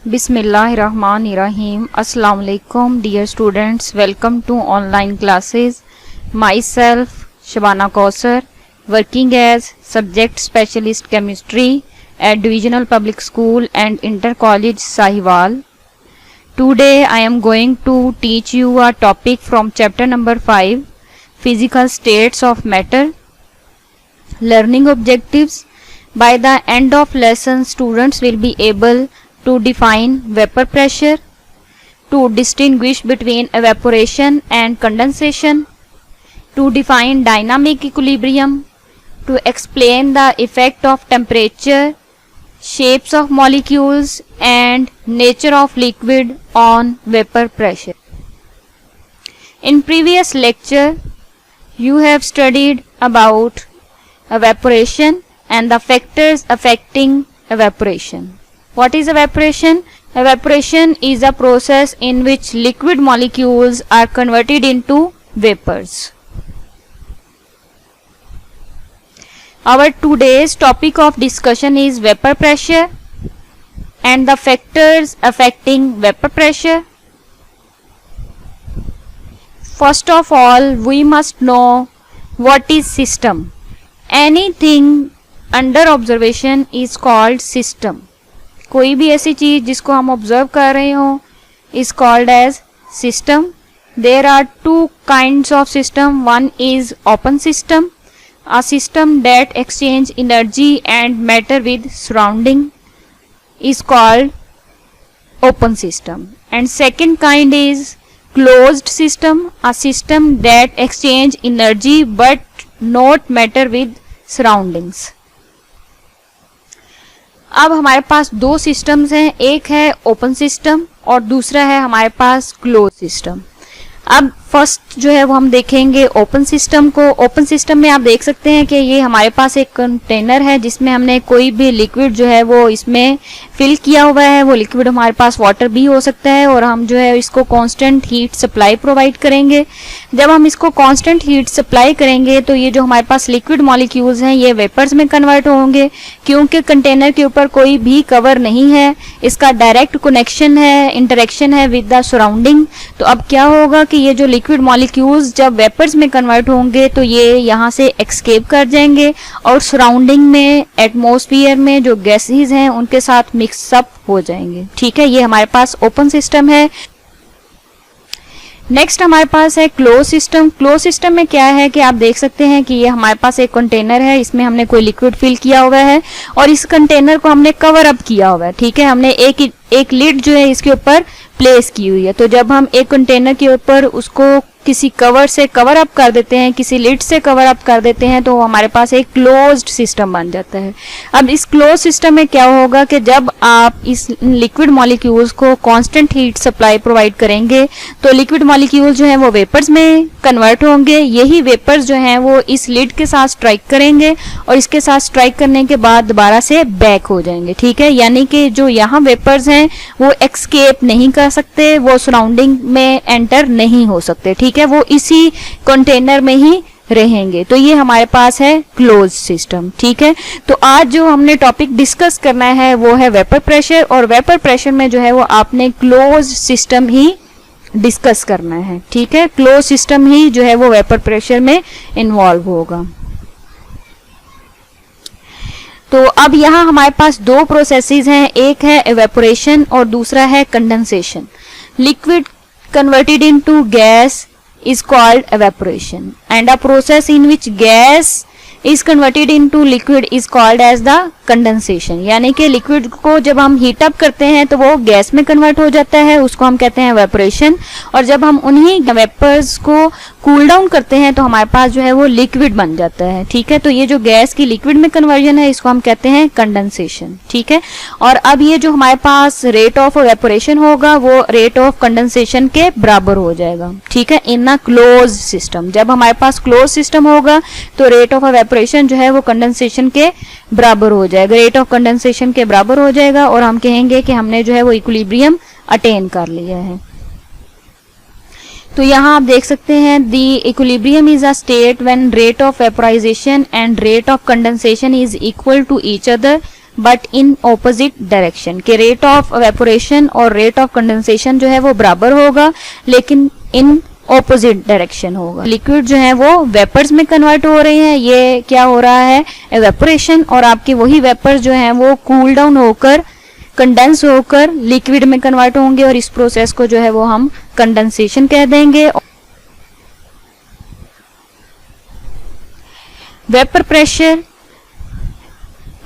Bismillahirrahmanirrahim. Assalamu alaikum dear students. Welcome to online classes. Myself Shabana Kausar, working as subject specialist chemistry at Divisional Public School and Inter College Sahiwal. Today I am going to teach you a topic from chapter number 5, Physical States of Matter. Learning objectives. By the end of lesson, students will be able to define vapor pressure, to distinguish between evaporation and condensation, to define dynamic equilibrium, to explain the effect of temperature, shapes of molecules and nature of liquid on vapor pressure. In previous lecture, you have studied about evaporation and the factors affecting evaporation. What is evaporation? Evaporation is a process in which liquid molecules are converted into vapors. Our today's topic of discussion is vapor pressure and the factors affecting vapor pressure. First of all, we must know what is system. Anything under observation is called system. कोई भी ऐसी चीज जिसको हम observe कर रहे हो is called as system. There are two kinds of system. One is open system, a system that exchange energy and matter with surrounding is called open system. And second kind is closed system, a system that exchange energy but not matter with surroundings. अब हमारे पास दो systems हैं, एक है open system और दूसरा है हमारे पास क्लोज सिस्टम. अब फर्स्ट जो है वो हम देखेंगे ओपन सिस्टम को. ओपन सिस्टम में आप देख सकते हैं कि ये हमारे पास एक कंटेनर है जिसमें हमने कोई भी लिक्विड जो है वो इसमें फिल किया हुआ है. वो लिक्विड हमारे पास वाटर भी हो सकता है और हम जो है इसको कांस्टेंट हीट सप्लाई प्रोवाइड करेंगे. जब हम इसको कांस्टेंट हीट सप्लाई करेंगे तो ये जो हमारे पास लिक्विड मॉलिक्यूल्स हैं ये वेपर्स में कन्वर्ट होंगे, क्योंकि कंटेनर के ऊपर कोई भी कवर नहीं है, इसका डायरेक्ट कनेक्शन है, इंटरेक्शन है विद द सराउंडिंग. तो अब क्या होगा कि ये जो लिक्विड मॉलिक्यूल्स जब वेपर्स में कन्वर्ट होंगे तो ये यहाँ से एस्केप कर जाएंगे और सराउंडिंग में एटमॉस्फेयर में जो गैसेस हैं उनके साथ मिक्सअप हो जाएंगे. ठीक है, ये हमारे पास ओपन सिस्टम है. नेक्स्ट हमारे पास है क्लोज सिस्टम. क्लोज सिस्टम में क्या है कि आप देख सकते हैं कि ये हमारे पास एक कंटेनर है, इसमें हमने कोई लिक्विड फिल किया हुआ है और इस कंटेनर को हमने कवर अप किया हुआ है. ठीक है, हमने एक लिड जो है इसके ऊपर प्लेस की हुई है. तो जब हम एक कंटेनर के ऊपर उसको किसी कवर से कवर अप कर देते हैं, किसी लिड से कवर अप कर देते हैं, तो हमारे पास एक क्लोज्ड सिस्टम बन जाता है. अब इस क्लोज सिस्टम में क्या होगा कि जब आप इस लिक्विड मॉलिक्यूल्स को कांस्टेंट हीट सप्लाई प्रोवाइड करेंगे तो लिक्विड मॉलिक्यूल जो है वो वेपर्स में कन्वर्ट होंगे. यही वेपर्स जो हैं वो इस लिड के साथ स्ट्राइक करेंगे और इसके साथ स्ट्राइक करने के बाद दोबारा से बैक हो जाएंगे. ठीक है, यानी कि जो यहाँ वेपर्स हैं वो एक्सकेप नहीं कर सकते, वो सराउंडिंग में एंटर नहीं हो सकते. ठीक है, वो इसी कंटेनर में ही रहेंगे. तो ये हमारे पास है क्लोज सिस्टम. ठीक है, तो आज जो हमने टॉपिक डिस्कस करना है वो है वेपर प्रेशर, और वेपर प्रेशर में जो है वो आपने क्लोज सिस्टम ही डिस्कस करना है. ठीक है, क्लोज सिस्टम ही जो है वो वेपर प्रेशर में इन्वॉल्व होगा. तो अब यहाँ हमारे पास दो प्रोसेसेस हैं, एक है एवेपोरेशन और दूसरा है condensation. Liquid converted into gas is called evaporation and a process in which gas is converted into liquid is called as the condensation. यानी कि लिक्विड को जब हम हीट अप करते हैं तो वो गैस में कन्वर्ट हो जाता है, उसको हम कहते हैं एवेपोरेशन. और जब हम उन्हीं वेपर्स को कूल डाउन करते हैं तो हमारे पास जो है वो लिक्विड बन जाता है. ठीक है, तो ये जो गैस की लिक्विड में कन्वर्जन है इसको हम कहते हैं कंडेंसेशन. ठीक है, और अब ये जो हमारे पास रेट ऑफ एवेपोरेशन होगा वो रेट ऑफ कंडेंसेशन के बराबर हो जाएगा. ठीक है, इन अ क्लोज सिस्टम. जब हमारे पास क्लोज सिस्टम होगा तो रेट ऑफ एवेपोरेशन जो है वो कंडेंसेशन के बराबर हो जाएगा, रेट ऑफ कंडेंसेशन के बराबर हो जाएगा और हम कहेंगे कि हमने जो है वो इक्विलिब्रियम अटेन कर लिया है. तो यहाँ आप देख सकते हैं the equilibrium is a state when rate of vaporisation and rate of condensation is equal to each other. But in opposite direction, के रेट ऑफ एवेपोरेशन और रेट ऑफ कंडेंसेशन जो है वो बराबर होगा लेकिन इन ऑपोजिट डायरेक्शन होगा। Liquid जो है वो वेपर्स में कन्वर्ट हो रहे हैं, ये क्या हो रहा है, एवेपोरेशन, और आपके वही वेपर्स जो हैं वो कूल डाउन होकर कंडेंस होकर लिक्विड में कन्वर्ट होंगे और इस प्रोसेस को जो है वो हम कंडेंसेशन कह देंगे। Vapour pressure,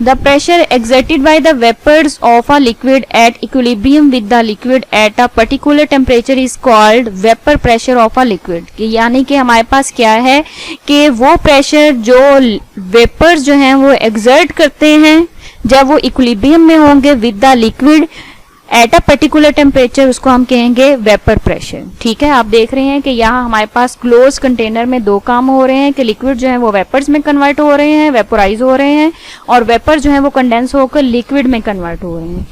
the pressure exerted by the vapors of a liquid at equilibrium with the liquid at a particular temperature is called vapor pressure of a liquid। यानी कि हमारे पास क्या है कि वो प्रेशर जो वेपर्स जो हैं वो एक्सर्ट करते हैं जब वो इक्विलिब्रियम में होंगे with the liquid at a particular temperature, उसको हम कहेंगे वेपर प्रेशर। ठीक है, आप देख रहे हैं कि यहाँ हमारे पास क्लोज कंटेनर में दो काम हो रहे हैं कि लिक्विड जो है वो वेपर्स में कन्वर्ट हो रहे हैं, वेपोराइज हो रहे हैं, और वेपर जो है वो कंडेंस होकर लिक्विड में कन्वर्ट हो रहे हैं।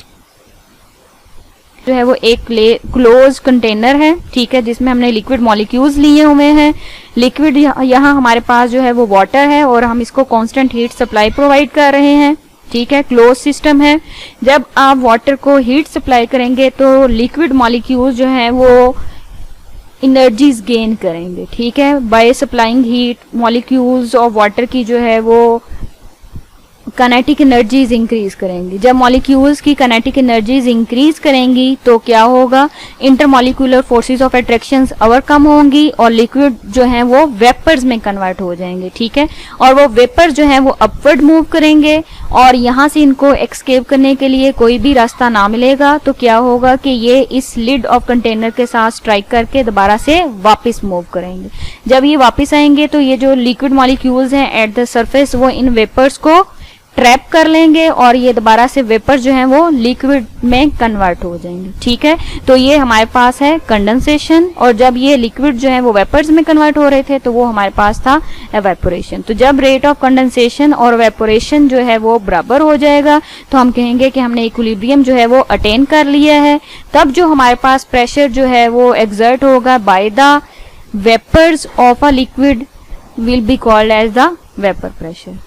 जो है वो एक क्लोज कंटेनर है, ठीक है, जिसमें हमने लिक्विड मॉलिक्यूल्स लिए हुए हैं। लिक्विड यहाँ हमारे पास जो है वो वाटर है और हम इसको कांस्टेंट हीट सप्लाई प्रोवाइड कर रहे हैं। ठीक है, क्लोज सिस्टम है। जब आप वाटर को हीट सप्लाई करेंगे तो लिक्विड मॉलिक्यूल जो हैं वो एनर्जीज गेन करेंगे। ठीक है, by supplying heat molecules of water की जो है वो काइनेटिक एनर्जीज इंक्रीज करेंगी। जब मॉलिक्यूल्स की काइनेटिक एनर्जीज इंक्रीज करेंगी तो क्या होगा, intermolecular forces of attractions overcome होंगी और लिक्विड जो है वो वेपर्स में कन्वर्ट हो जाएंगे। ठीक है, और वो वेपर जो है वो अपवर्ड मूव करेंगे और यहाँ से इनको एक्सकेप करने के लिए कोई भी रास्ता ना मिलेगा तो क्या होगा कि ये इस लिड ऑफ कंटेनर के साथ स्ट्राइक करके दोबारा से वापस मूव करेंगे। जब ये वापस आएंगे तो ये जो लिक्विड मॉलिक्यूल्स हैं एट द सरफेस वो इन वेपर्स को ट्रैप कर लेंगे और ये दोबारा से वेपर जो है वो लिक्विड में कन्वर्ट हो जाएंगे। ठीक है, तो ये हमारे पास है कंडेंसेशन, और जब ये लिक्विड जो है वो वेपर्स में कन्वर्ट हो रहे थे तो वो हमारे पास था एवेपोरेशन। तो जब रेट ऑफ कंडेंसेशन और एवेपोरेशन जो है वो बराबर हो जाएगा तो हम कहेंगे कि हमने इक्विलिब्रियम जो है वो अटेन कर लिया है। तब जो हमारे पास प्रेशर जो है वो एक्सर्ट होगा by the vapours of a liquid will be called as the vapour pressure.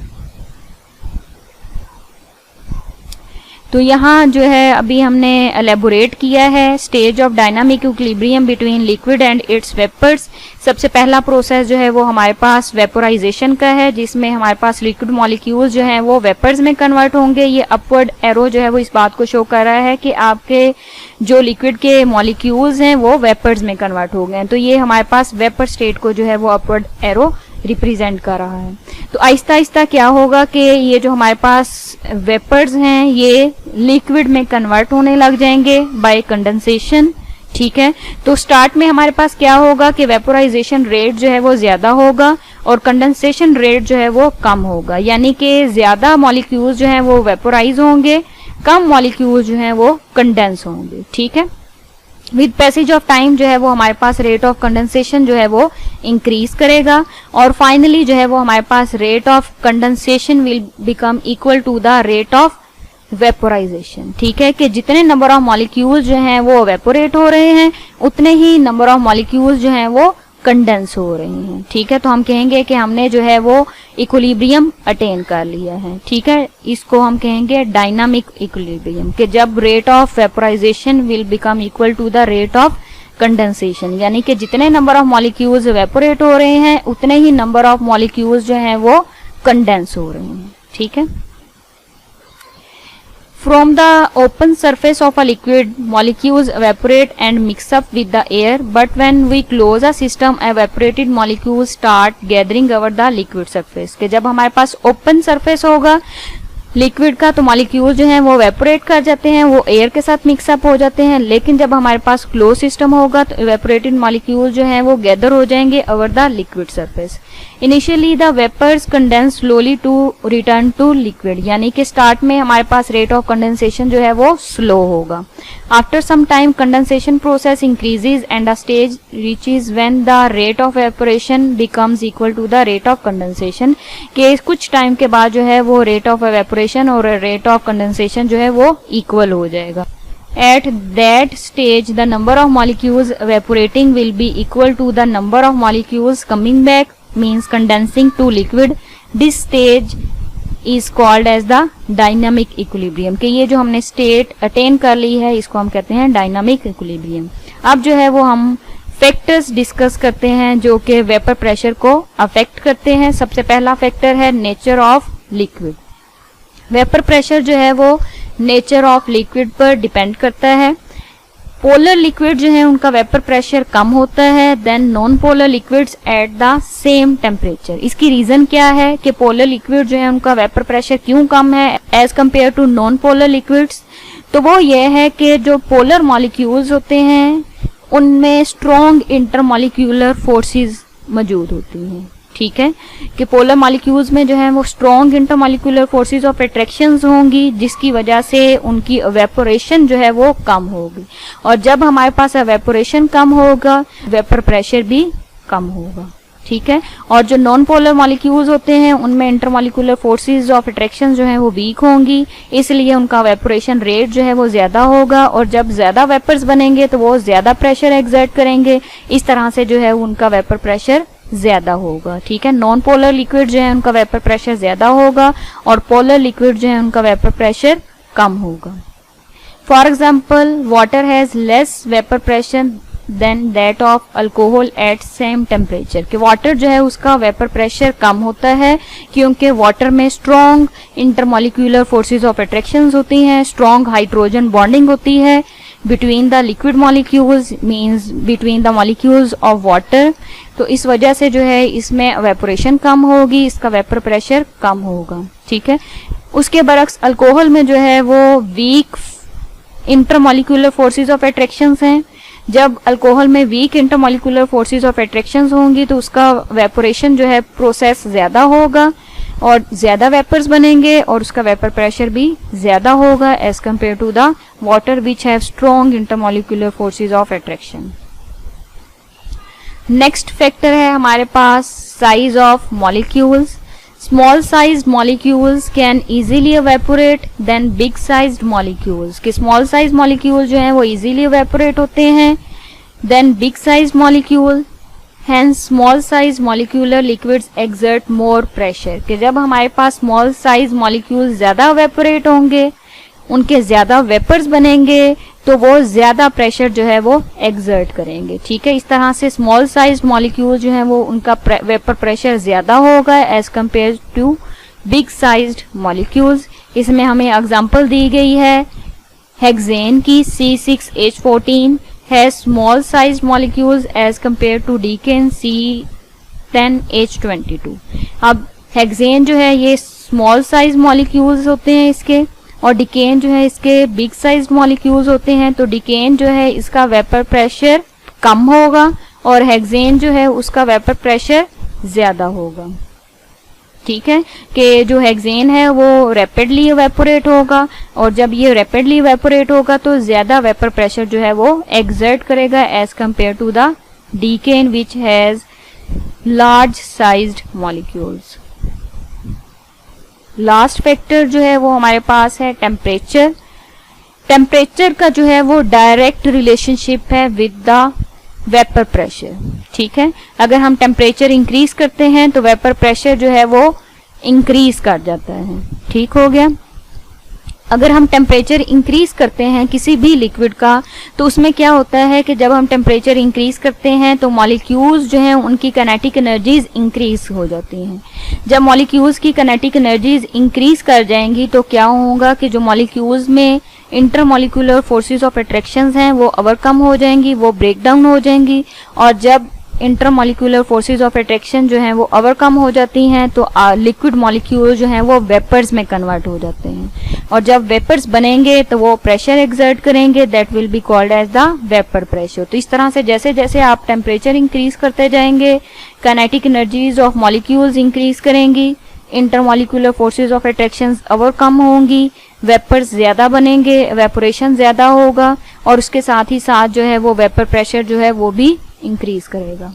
तो यहाँ जो है अभी हमने एलेबोरेट किया है stage of dynamic equilibrium between liquid and its vapours. सबसे पहला प्रोसेस जो है वो हमारे पास वेपोराइजेशन का है, जिसमें हमारे पास लिक्विड मॉलिक्यूल्स जो हैं वो वेपर्स में कन्वर्ट होंगे। ये अपवर्ड एरो जो है वो इस बात को शो कर रहा है कि आपके जो लिक्विड के मॉलिक्यूल्स हैं वो वेपर्स में कन्वर्ट हो गए। तो ये हमारे पास वेपर स्टेट को जो है वो अपवर्ड एरो रिप्रेजेंट कर रहा है। तो आहिस्ता आहिस्ता क्या होगा कि ये जो हमारे पास वेपर्स हैं ये लिक्विड में कन्वर्ट होने लग जाएंगे बाय कंडेंसेशन। ठीक है, तो स्टार्ट में हमारे पास क्या होगा कि वेपोराइजेशन रेट जो है वो ज्यादा होगा और कंडेंसेशन रेट जो है वो कम होगा, यानी कि ज्यादा मॉलिक्यूल्स जो है वो वेपोराइज होंगे, कम मॉलिक्यूल्स जो है वो कंडेंस होंगे। ठीक है, विद पैसेज ऑफ टाइम जो है वो हमारे पास रेट ऑफ कंडेंसेशन जो है वो इंक्रीज करेगा और फाइनली जो है वो हमारे पास rate of condensation will become equal to the rate of vaporisation. ठीक है, कि जितने नंबर ऑफ मॉलिक्यूल्स जो हैं वो वेपोरेट हो रहे हैं उतने ही नंबर ऑफ मॉलिक्यूल्स जो हैं वो कंडेंस हो रहे हैं। ठीक है, तो हम कहेंगे कि हमने जो है वो इक्विलिब्रियम अटेन कर लिया है। ठीक है, इसको हम कहेंगे डायनामिक इक्विलिब्रियम, कि जब rate of vaporisation will become equal to the rate of condensation, यानी कि जितने नंबर ऑफ मॉलिक्यूल्स वेपोरेट हो रहे हैं उतने ही नंबर ऑफ मॉलिक्यूल्स जो हैं वो कंडेंस हो रहे हैं। ठीक है, From the open surface of a liquid, molecules evaporate and mix up with the air, but when we close a system, evaporated molecules start gathering over the liquid surface। कि जब हमारे पास open surface होगा liquid का तो molecule जो हैं वो evaporate कर जाते हैं, वो एयर के साथ मिक्सअप हो जाते हैं, लेकिन जब हमारे पास क्लोज सिस्टम होगा तो इवेपोरेटेड मॉलिक्यूल जो हैं वो गैदर हो जाएंगे over the liquid surface. Initially the vapours condense slowly to return to liquid, यानी कि स्टार्ट में हमारे पास रेट ऑफ कंडेंसेशन जो है वो स्लो होगा। After some time condensation process increases and a stage reaches when the rate of evaporation becomes equal to the rate of condensation, के कुछ टाइम के बाद जो है वो रेट ऑफ एवेपोरेशन और रेट ऑफ कंडेंसेशन जो है वो इक्वल हो जाएगा। At that stage, the number of molecules evaporating will be equal to the number of molecules coming back, means condensing to liquid. This stage is called as the dynamic equilibrium, कि ये जो हमने state attain कर ली है इसको हम कहते हैं डायनामिक इक्विलिब्रियम। अब जो है वो हम फैक्टर्स डिस्कस करते हैं जो कि वेपर प्रेशर को अफेक्ट करते हैं। सबसे पहला फैक्टर है nature of liquid. Vapour pressure जो है वो नेचर ऑफ लिक्विड पर डिपेंड करता है। पोलर लिक्विड जो है उनका वेपर प्रेशर कम होता है than non polar liquids at the same temperature. इसकी रीजन क्या है कि पोलर लिक्विड जो है उनका वेपर प्रेशर क्यों कम है as compare to non polar liquids? तो वो ये है कि जो पोलर मॉलिक्यूल्स होते हैं उनमें स्ट्रॉन्ग इंटरमॉलिक्यूलर फोर्सेस मौजूद होती हैं। ठीक है, कि पोलर मॉलिक्यूल्स में जो है वो strong intermolecular forces of attractions होंगी जिसकी वजह से उनकी इवेपोरेशन जो है वो कम होगी, और जब हमारे पास इवेपोरेशन कम होगा वेपर प्रेशर भी कम होगा। ठीक है, और जो नॉन पोलर मॉलिक्यूल्स होते हैं उनमें इंटरमॉलिक्यूलर फोर्सेस ऑफ अट्रैक्शन जो है वो वीक होंगी, इसलिए उनका वेपोरेशन रेट जो है वो ज्यादा होगा, और जब ज्यादा वेपर्स बनेंगे तो वो ज्यादा प्रेशर एक्सर्ट करेंगे, इस तरह से जो है उनका वेपर प्रेशर ज्यादा होगा। ठीक है, नॉन पोलर लिक्विड जो है उनका वेपर प्रेशर ज्यादा होगा और पोलर लिक्विड जो है उनका वेपर प्रेशर कम होगा। For example water has less vapour pressure than that of alcohol at same temperature, कि वाटर जो है उसका वेपर प्रेशर कम होता है क्योंकि वाटर में strong intermolecular forces of attractions होती हैं, स्ट्रॉन्ग हाइड्रोजन बॉन्डिंग होती है between the liquid molecules, means between the molecules of water। तो इस वजह से जो है इसमें evaporation कम होगी, इसका वेपर प्रेशर कम होगा। ठीक है, उसके बरक्स अल्कोहल में जो है वो weak intermolecular forces of attractions हैं। जब अल्कोहल में weak intermolecular forces of attractions होंगी तो उसका वेपोरेशन जो है प्रोसेस ज्यादा होगा और ज्यादा वेपर्स बनेंगे और उसका वेपर प्रेशर भी ज्यादा होगा as compare to the water which have strong intermolecular forces of attraction. Next factor है हमारे पास size of molecules. Small sized molecules can easily evaporate then big sized molecules, कि स्मॉल साइज मॉलिक्यूल जो है वो इजीली एवेपोरेट होते हैं then big sized molecule. Hence small size molecular liquids exert more pressure, कि जब हमारे पास small size molecules ज्यादा evaporate होंगे, उनके ज्यादा वेपर्स बनेंगे तो वो ज्यादा प्रेशर जो है वो exert करेंगे। ठीक है, इस तरह से small size molecule जो है वो उनका वेपर प्रेशर ज्यादा होगा as compared to big sized molecules। इसमें हमें एग्जांपल दी गई है हेक्सेन की C6H14 has small sized molecules as compared to decane C10H22। अब हेक्सेन जो है ये स्मॉल साइज मॉलिक्यूल्स होते हैं इसके, और डिकेन जो है इसके बिग साइज मॉलिक्यूल्स होते हैं। तो डिकेन जो है इसका वेपर प्रेशर कम होगा और हेक्सेन जो है उसका वेपर प्रेशर ज्यादा होगा। ठीक है, कि जो हेक्सेन है वो रैपिडली इवेपोरेट होगा और जब ये रैपिडली इवेपोरेट होगा तो ज्यादा वेपर प्रेशर जो है वो एक्सर्ट करेगा as compare to the decane which has large sized molecules. Last factor जो है वो हमारे पास है टेम्परेचर। टेम्परेचर का जो है वो डायरेक्ट रिलेशनशिप है विद द वेपर प्रेशर। ठीक है, अगर हम टेम्परेचर इंक्रीज करते हैं तो वेपर प्रेशर जो है वो इंक्रीज कर जाता है। ठीक हो गया, अगर हम टेम्परेचर इंक्रीज करते हैं किसी भी लिक्विड का तो उसमें क्या होता है कि जब हम टेम्परेचर इंक्रीज करते हैं तो मॉलिक्यूल्स जो हैं उनकी काइनेटिक एनर्जीज इंक्रीज हो जाती हैं। जब मॉलिक्यूल्स की काइनेटिक एनर्जीज इंक्रीज कर जाएंगी तो क्या होगा कि जो मॉलिक्यूल्स में इंटरमॉलिक्यूलर फोर्सेस ऑफ अट्रैक्शंस हैं वो ओवरकम हो जाएंगी, वो ब्रेक डाउन हो जाएंगी, और जब इंटरमॉलिक्यूलर फोर्सेस ऑफ अट्रैक्शन जो हैं वो ओवरकम हो जाती हैं तो लिक्विड मॉलिक्यूल जो हैं वो वेपर्स में कन्वर्ट हो जाते हैं, और जब वेपर्स बनेंगे तो वो प्रेशर एक्सर्ट करेंगे, that will be called as the vapour pressure. तो इस तरह से जैसे जैसे आप टेम्परेचर इंक्रीज करते जाएंगे kinetic energies of molecules increase करेंगी, intermolecular forces of attraction overcome होंगी, वेपर्स ज्यादा बनेंगे, एवेपोरेशन ज्यादा होगा, और उसके साथ ही साथ जो है वो वेपर प्रेशर जो है वो भी इंक्रीज करेगा।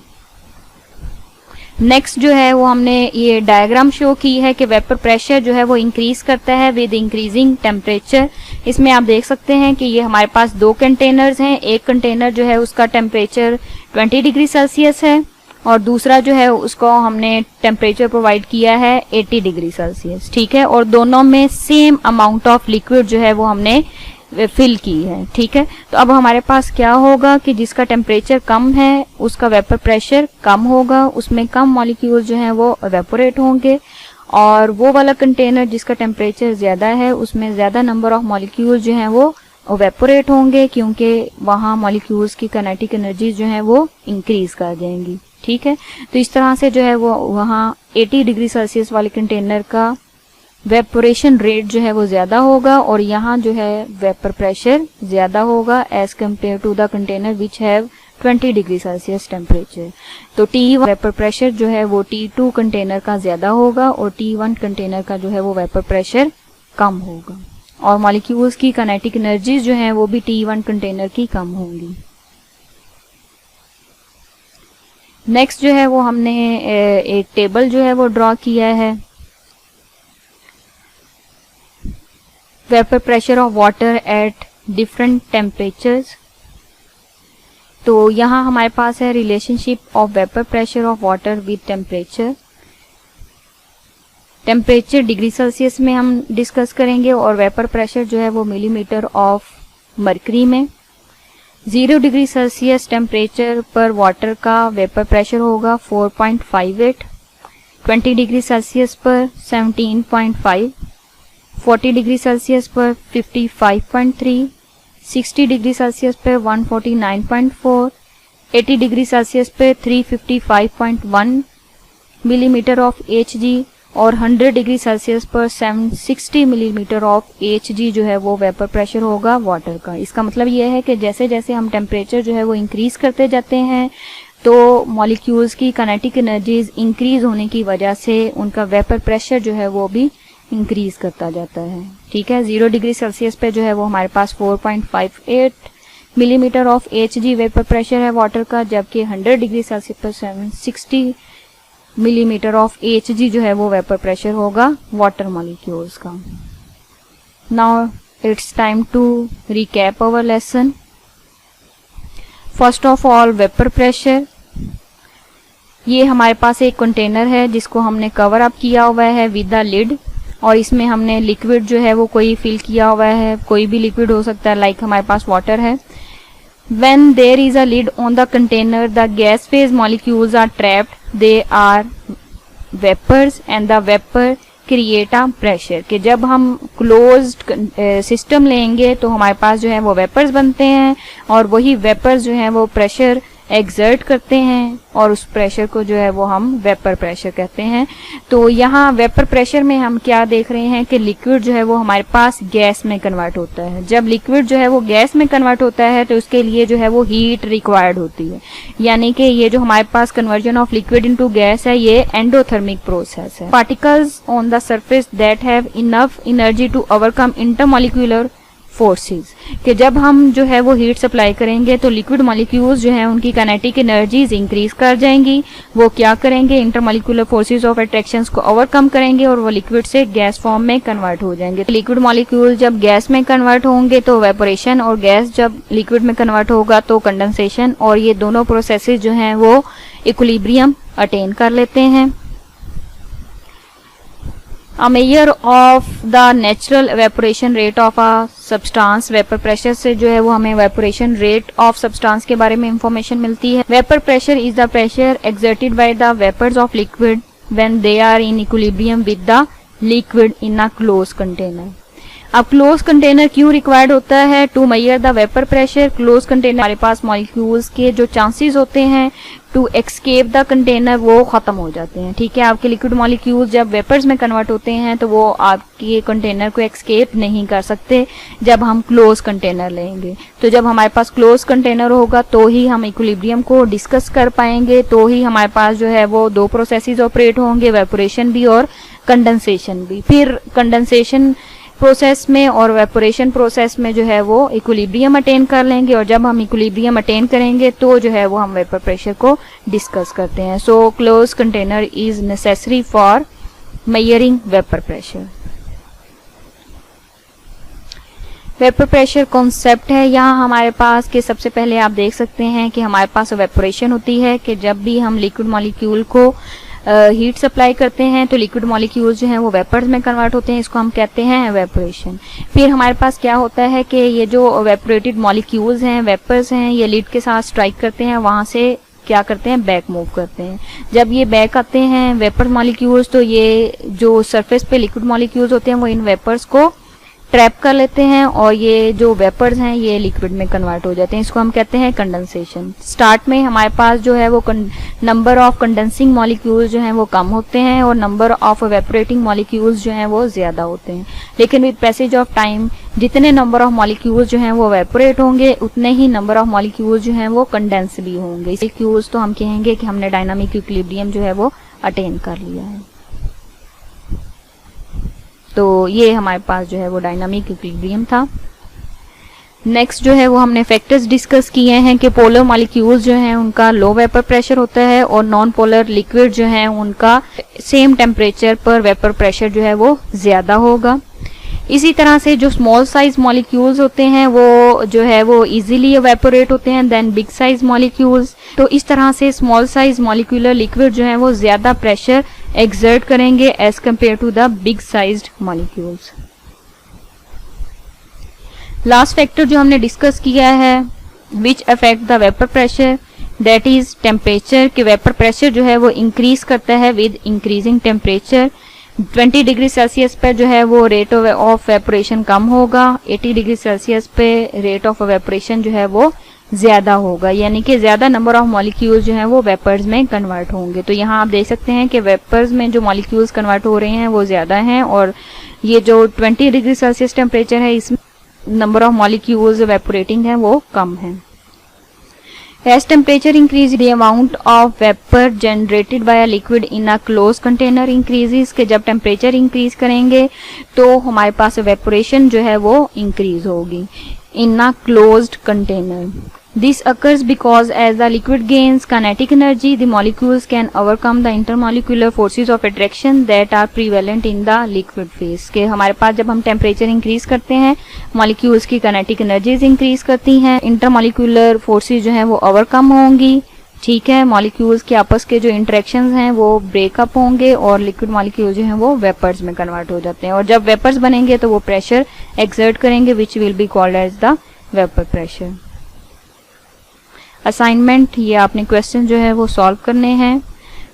नेक्स्ट जो है वो हमने ये डायग्राम शो की है कि वेपर प्रेशर जो है वो इंक्रीज करता है विद इंक्रीजिंग टेम्परेचर। इसमें आप देख सकते हैं कि ये हमारे पास दो कंटेनर्स हैं। एक कंटेनर जो है उसका टेम्परेचर 20 डिग्री सेल्सियस है और दूसरा जो है उसको हमने टेम्परेचर प्रोवाइड किया है 80 डिग्री सेल्सियस, ठीक है, और दोनों में सेम अमाउंट ऑफ लिक्विड जो है वो हमने फिल की है, ठीक है। तो अब हमारे पास क्या होगा कि जिसका टेम्परेचर कम है उसका वेपर प्रेशर कम होगा, उसमें कम मॉलिक्यूल जो है वो इवेपोरेट होंगे, और वो वाला कंटेनर जिसका टेम्परेचर ज्यादा है उसमें ज्यादा नंबर ऑफ मॉलिक्यूल जो है वो इवेपोरेट होंगे, क्योंकि वहां मॉलिक्यूल्स की काइनेटिक एनर्जी जो है वो इंक्रीज कर जाएंगी, ठीक है। तो इस तरह से जो है वो वहां 80 डिग्री सेल्सियस वाले कंटेनर का वेपोरेशन रेट जो है वो ज्यादा होगा, और यहाँ जो है वेपर प्रेशर ज्यादा होगा as compare to the container which have 20 degree Celsius temperature. तो T1 वेपर प्रेशर जो है वो T2 कंटेनर का ज्यादा होगा, और T1 कंटेनर का जो है वो वेपर प्रेशर कम होगा, और मॉलिक्यूल्स की काइनेटिक एनर्जीज जो है वो भी T1 कंटेनर की कम होंगी। नेक्स्ट जो है वो हमने एक टेबल जो है वो ड्रॉ किया है, vapour pressure of water at different temperatures. तो यहाँ हमारे पास है relationship of vapour pressure of water with temperature. Temperature degree Celsius में हम डिस्कस करेंगे, और वेपर प्रेशर जो है वो मिलीमीटर ऑफ मरकरी में। 0 डिग्री सेल्सियस टेम्परेचर पर वाटर का वेपर प्रेशर होगा 4.58, 20 डिग्री सेल्सियस पर 17.5, 40 डिग्री सेल्सियस पर 55.3, 60 डिग्री सेल्सियस पे 149.4, 80 डिग्री सेल्सियस पे 355.1 मिलीमीटर ऑफ Hg, और 100 डिग्री सेल्सियस पर 760 मिलीमीटर ऑफ Hg जो है वो वेपर प्रेशर होगा वाटर का। इसका मतलब यह है कि जैसे जैसे हम टेम्परेचर जो है वो इंक्रीज करते जाते हैं तो मॉलिक्यूल्स की काइनेटिक एनर्जीज इंक्रीज होने की वजह से उनका वेपर प्रेशर जो है वो भी इंक्रीज करता जाता है, ठीक है। 0 डिग्री सेल्सियस पे जो है वो हमारे पास 4.58 millimetre of Hg vapour pressure है वाटर का, जबकि 100 डिग्री सेल्सियस पर 760 मिलीमीटर ऑफ Hg जो है वो वेपर प्रेशर होगा वाटर मॉलिक्यूल्स का। Now it's time to recap our lesson. First of all vapour pressure, ये हमारे पास एक कंटेनर है जिसको हमने कवर अप किया हुआ है विद द लिड, और इसमें हमने लिक्विड जो है वो कोई फिल किया हुआ है, कोई भी लिक्विड हो सकता है, लाइक हमारे पास वाटर है। When there is a lid on the container, the gas phase molecules are trapped. They are vapors and the vapor create a pressure. कि जब हम closed system लेंगे तो हमारे पास जो है वो वेपर्स बनते हैं, और वही वेपर्स जो है वो प्रेशर एक्सर्ट करते हैं, और उस प्रेशर को जो है वो हम वेपर प्रेशर कहते हैं। तो यहाँ वेपर प्रेशर में हम क्या देख रहे हैं कि लिक्विड जो है वो हमारे पास गैस में कन्वर्ट होता है। जब लिक्विड जो है वो गैस में कन्वर्ट होता है तो उसके लिए जो है वो हीट रिक्वायर्ड होती है, यानी कि ये जो हमारे पास conversion of liquid into gas है ये एंडोथर्मिक प्रोसेस है। Particles on the surface that have enough energy to overcome intermolecular forces, कि जब हम जो है वो हीट सप्लाई करेंगे तो लिक्विड मॉलिक्यूल्स जो है उनकी काइनेटिक एनर्जीज इंक्रीज कर जाएंगी। वो क्या करेंगे, इंटरमॉलिक्यूलर फोर्सेस ऑफ अट्रैक्शंस को ओवरकम करेंगे और वो लिक्विड से गैस फॉर्म में कन्वर्ट हो जाएंगे। लिक्विड मॉलिक्यूल जब गैस में कन्वर्ट होंगे तो वेपोरेशन, और गैस जब लिक्विड में कन्वर्ट होगा तो कंडेंसेशन, और ये दोनों प्रोसेसेस जो हैं वो इक्विलिब्रियम अटेन कर लेते हैं। A measure of the natural evaporation rate of a substance, vapour pressure से जो है वो हमें evaporation rate of substance के बारे में इंफॉर्मेशन मिलती है। Vapour pressure is the pressure exerted by the vapors of liquid when they are in equilibrium with the liquid in a closed container। अब क्लोज कंटेनर क्यों रिक्वायर्ड होता है? To measure the vapour pressure. Close container हमारे पास molecules के जो chances होते हैं टू एक्सकेप द कंटेनर वो खत्म हो जाते हैं, ठीक है। आपके लिक्विड मॉलिक्यूल्स जब वेपर्स में कन्वर्ट होते हैं तो वो आपके कंटेनर को एक्सकेप नहीं कर सकते जब हम क्लोज कंटेनर लेंगे। तो जब हमारे पास क्लोज कंटेनर होगा तो ही हम इक्विलिब्रियम को डिस्कस कर पाएंगे, तो ही हमारे पास जो है वो दो प्रोसेसेस ऑपरेट होंगे, वेपोरेशन भी और कंडेंसेशन भी। फिर कंडेंसेशन प्रोसेस में और वेपोरेशन प्रोसेस में जो है वो इक्विलिब्रियम अटेन कर लेंगे, और जब हम इक्विलिब्रियम अटेन करेंगे तो जो है वो हम वेपर प्रेशर को डिस्कस करते हैं। So close container is necessary for measuring vapour pressure. Vapour pressure concept है यहाँ हमारे पास कि सबसे पहले आप देख सकते हैं कि हमारे पास इवेपोरेशन होती है कि जब भी हम लिक्विड मॉलिक्यूल को हीट सप्लाई करते हैं तो लिक्विड मॉलिक्यूल्स जो हैं वो वेपर्स में कन्वर्ट होते हैं, इसको हम कहते हैं इवेपोरेशन। फिर हमारे पास क्या होता है कि ये जो इवेपोरेटेड मॉलिक्यूल्स हैं, वेपर्स हैं, ये लिड के साथ स्ट्राइक करते हैं, वहां से क्या करते हैं, बैक मूव करते हैं। जब ये बैक आते हैं वेपर मॉलिक्यूल्स तो ये जो सरफेस पे लिक्विड मॉलिक्यूल्स होते हैं वो इन वेपर्स को ट्रैप कर लेते हैं और ये जो वेपर्स हैं ये लिक्विड में कन्वर्ट हो जाते हैं, इसको हम कहते हैं कंडेंसेशन। स्टार्ट में हमारे पास जो है वो नंबर ऑफ कंडेंसिंग मॉलिक्यूल्स जो हैं वो कम होते हैं और नंबर ऑफ इवेपोरेटिंग मॉलिक्यूल्स जो हैं वो ज्यादा होते हैं, लेकिन विद पैसेज ऑफ टाइम जितने नंबर ऑफ मॉलिक्यूल्स जो हैं वो इवेपोरेट होंगे उतने ही नंबर ऑफ मॉलिक्यूल्स जो हैं वो कंडेंस भी होंगे। मॉलिक्यूल्स तो हम कहेंगे कि हमने डायनामिक इक्विलिब्रियम जो है वो अटेन कर लिया है। तो ये हमारे पास जो है वो डायनामिक इक्विलिब्रियम था। नेक्स्ट जो है वो हमने फैक्टर्स डिस्कस किए हैं कि पोलर मॉलिक्यूल्स जो हैं उनका लो वेपर प्रेशर होता है और नॉन पोलर लिक्विड जो है उनका सेम टेम्परेचर पर वेपर प्रेशर जो है वो ज्यादा होगा। इसी तरह से जो स्मॉल साइज मॉलिक्यूल्स होते हैं वो जो है वो इजीली इवेपोरेट होते हैं देन बिग साइज मॉलिक्यूल्स। तो इस तरह से स्मॉल साइज मॉलिक्यूलर लिक्विड जो है वो ज्यादा प्रेशर एक्सर्ट करेंगे as compare to the big sized molecules. Last factor जो हमने डिस्कस किया है which affect the vapour pressure that is temperature, कि वेपर प्रेशर जो है वो इंक्रीज करता है with increasing temperature. 20 degree Celsius पे जो है वो रेट ऑफ वेपोरेशन कम होगा, 80 डिग्री सेल्सियस पे रेट ऑफ वेपोरेशन जो है वो ज्यादा होगा, यानी कि ज्यादा नंबर ऑफ मॉलिक्यूल्स जो हैं वो वेपर्स में कन्वर्ट होंगे। तो यहाँ आप देख सकते हैं कि वेपर्स में जो मॉलिक्यूल्स कन्वर्ट हो रहे हैं वो ज्यादा हैं और ये जो 20 डिग्री सेल्सियस टेम्परेचर है इसमें नंबर ऑफ मॉलिक्यूल्स वेपोरेटिंग है वो कम है। As temperature increase, the amount of vapor generated by a liquid in a closed container increases, कि जब टेम्परेचर इंक्रीज करेंगे तो हमारे पास evaporation जो है वो इंक्रीज होगी in a closed container. This occurs because as the liquid gains kinetic energy, the molecules can overcome the intermolecular forces of attraction that are prevalent in the liquid phase. के हमारे पास जब हम temperature increase करते हैं molecules की kinetic energies increase करती हैं, intermolecular forces जो हैं वो ओवरकम होंगी, ठीक है, मॉलिक्यूल्स के आपस के जो इंटरेक्शंस हैं वो ब्रेकअप होंगे और लिक्विड मॉलिक्यूल जो हैं वो वेपर्स में कन्वर्ट हो जाते हैं और जब वेपर्स बनेंगे तो वो प्रेशर एक्सर्ट करेंगे which will be called as the vapour pressure. Assignment, ये आपने क्वेश्चन जो है वो सॉल्व करने हैं।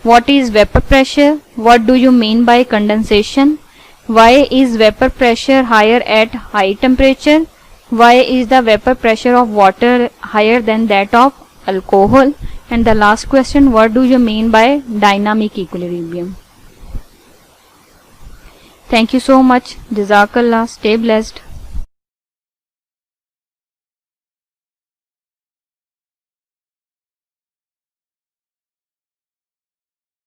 What is vapour pressure, what do you mean by condensation, why is vapour pressure higher at high temperature, why is the vapour pressure of water higher than that of alcohol, and the last question, what do you mean by dynamic equilibrium? Thank you so much. Jazakallah. Stay blessed.